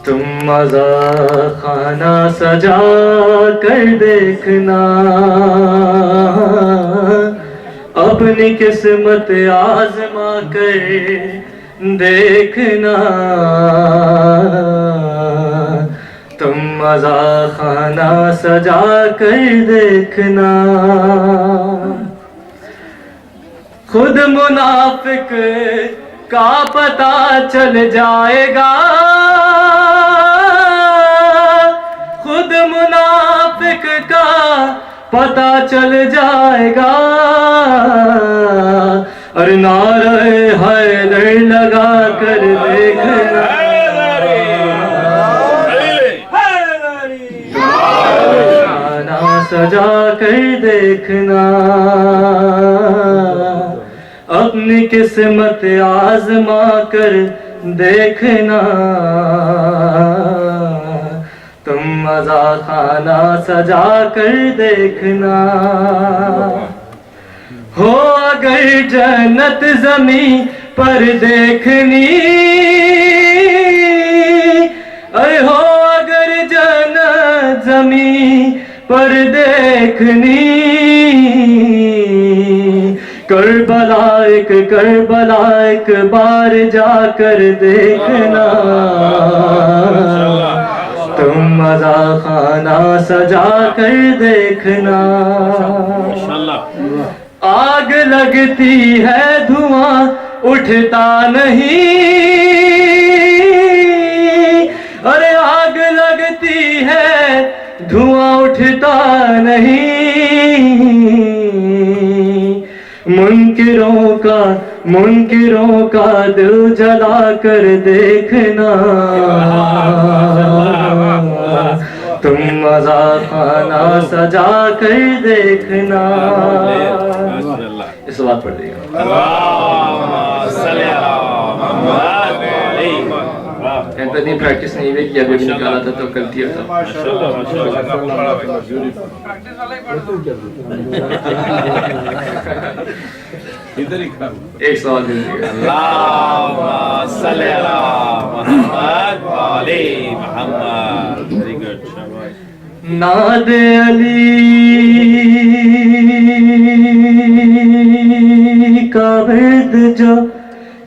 تم مزا خانہ سجا کر دیکھنا، اپنی قسمت آزما کر دیکھنا، تم مزا خانہ سجا کر دیکھنا، خود منافق کا پتہ چل جائے گا، خود منافق کا پتہ چل جائے گا، اور نعرہ حیدر لگا کر دیکھنا، خانہ سجا کر دیکھنا، اپنی قسمت آزما کر دیکھنا، تم مزا خانہ سجا کر دیکھنا، ہو اگر جنت زمین پر دیکھنی، اے ہو اگر جنت زمین پر دیکھنی، کربلا ایک بار جا کر دیکھنا، تم مزا خانہ سجا کر دیکھنا، آگ لگتی ہے دھواں اٹھتا نہیں، ارے آگ لگتی ہے دھواں اٹھتا نہیں، منکروں کا دل جلا کر دیکھنا، تم مزا خانہ سجا کر دیکھنا، اس بات پڑھ دیگا، اتنی پریکٹس نہیں ہوئی کہ ابھی نکالا تھا تو کل دیا تھا، ایک سوال دے دیگا، اللہم صلی علی محمد و علی محمد، ویری گڈ، شاباش، ناد علی کا ورد جو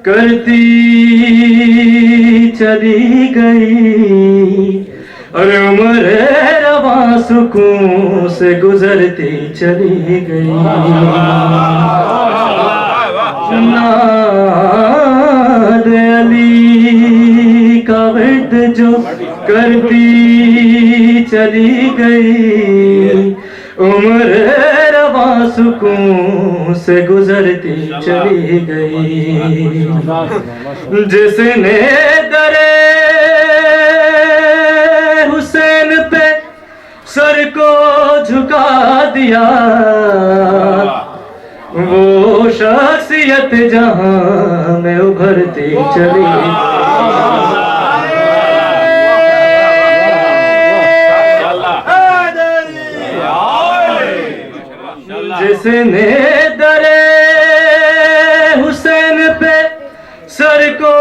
کرتی چلی گئی، اور عمر رواں سکون سے گزرتی چلی گئی، ناد علی کا ورد جو کرتی چلی گئی، عمر رواں سکون سے گزرتی چلی گئی، جس نے درے حسین پہ سر کو جھکا دیا، وہ شخصیت جہاں میں ابھرتی چلی گئی، جس نے درے حسین پہ سر کو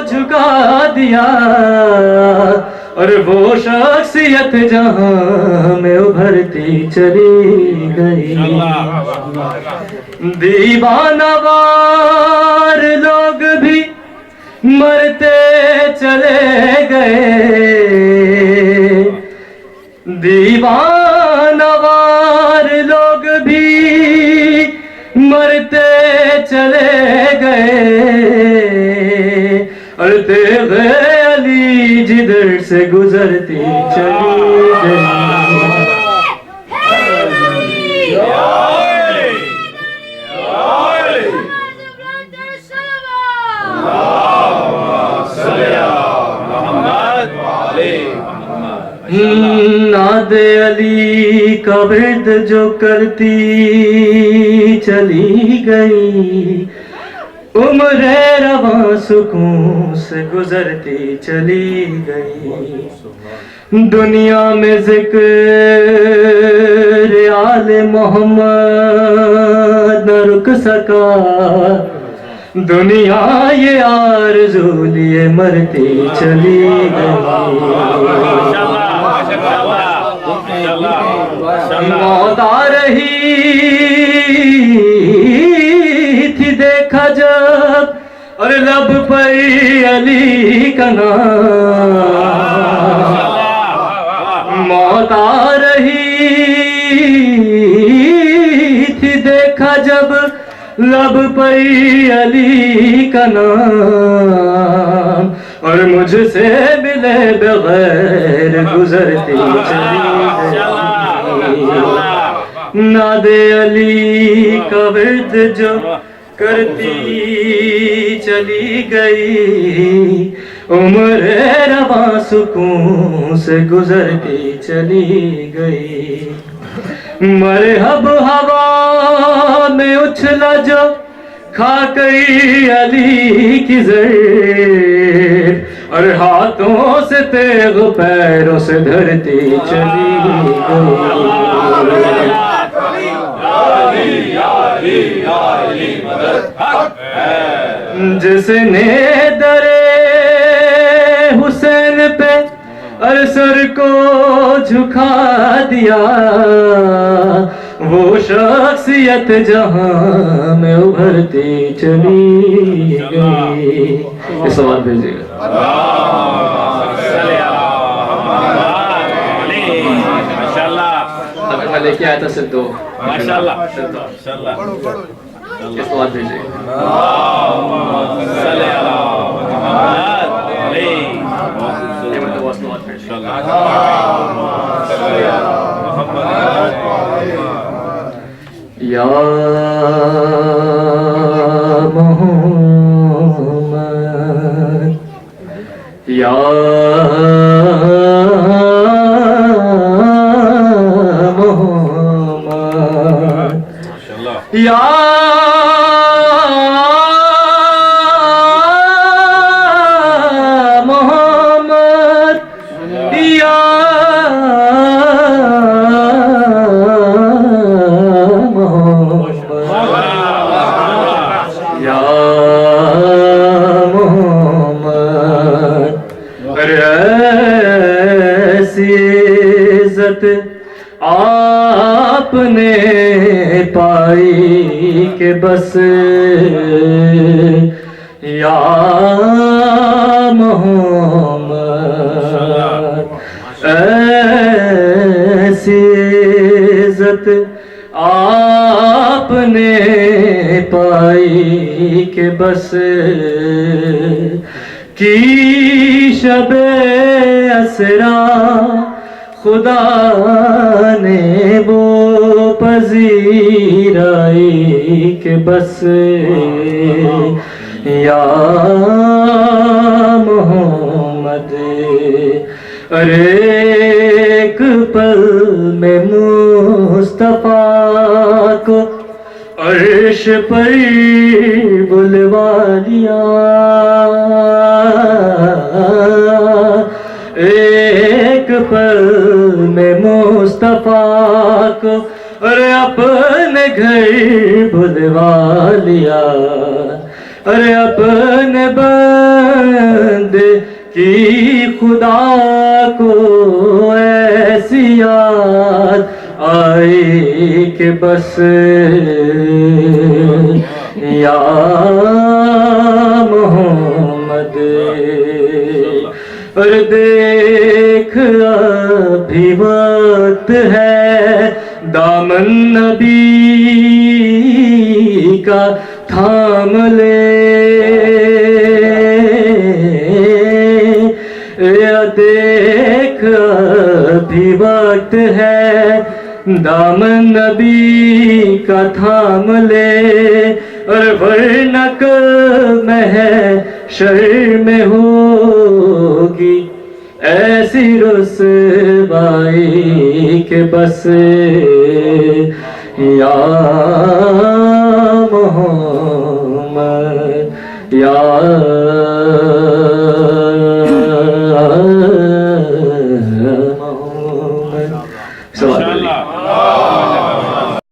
جھکا دیا، اور وہ شخصیت جہاں میں ابھرتی چلی گئی، دیوانہ وار لوگ بھی مرتے چلے گئے، دیوانہ وار لوگ بھی مرتے چلے گئے، اور تیغ علی جدھر سے گزرتی چلی گئی، ناد علی کا ورد جو کرتی چلی گئی، عمر رواں سکون سے گزرتی چلی گئی، دنیا میں ذکر آل محمد نہ رک سکا، دنیا یہ آرزو لیے مرتی چلی گئی موت آ رہی تھی دیکھا جب اور لب پر علی کا نام موت آ رہی تھی دیکھا جب لب پر علی کا نام اور مجھ سے ملے بغیر گزرتی چلی گئی ناد علی کا ورد جو کرتی چلی گئی عمر رواں سکون سے گزرتی چلی گئی مرحب ہوا میں اچھلا جو کھا گئی علی کی زر اور ہاتھوں سے تیغ پیروں سے دھرتی چلی گئی جس نے در حسین پہ اور سر کو جھکا دیا وہ شخصیت جہاں میں ابھرتی چلی گئی یہ سوال بھیجیے گا میں لے کے آیا تھا صرف دو یہ سوال بھیجیے گا یا محمد یا محمد یا آپ نے پائی کہ بس یا محمد ایسی عزت آپ نے پائی کہ بس کی شب اسرا خدا نے وہ پذیرائی کہ بس یا محمد ارے ایک پل میں مصطفیٰ کو عرش پر بلوا لیا ایک پل میں مصطفیٰ کو ارے اپنے گھر بلوا لیا ارے اپنے بندے کی خدا کو ایسی یاد آئی کہ بس یا محمد اور دیکھ ابھی وقت ہے دامن نبی کا تھام لے دیکھ ابھی وقت ہے دامن نبی کا تھام لے اور ورنہ محشر میں ہوگی ایسی رسوائی کہ بس یا محمد یا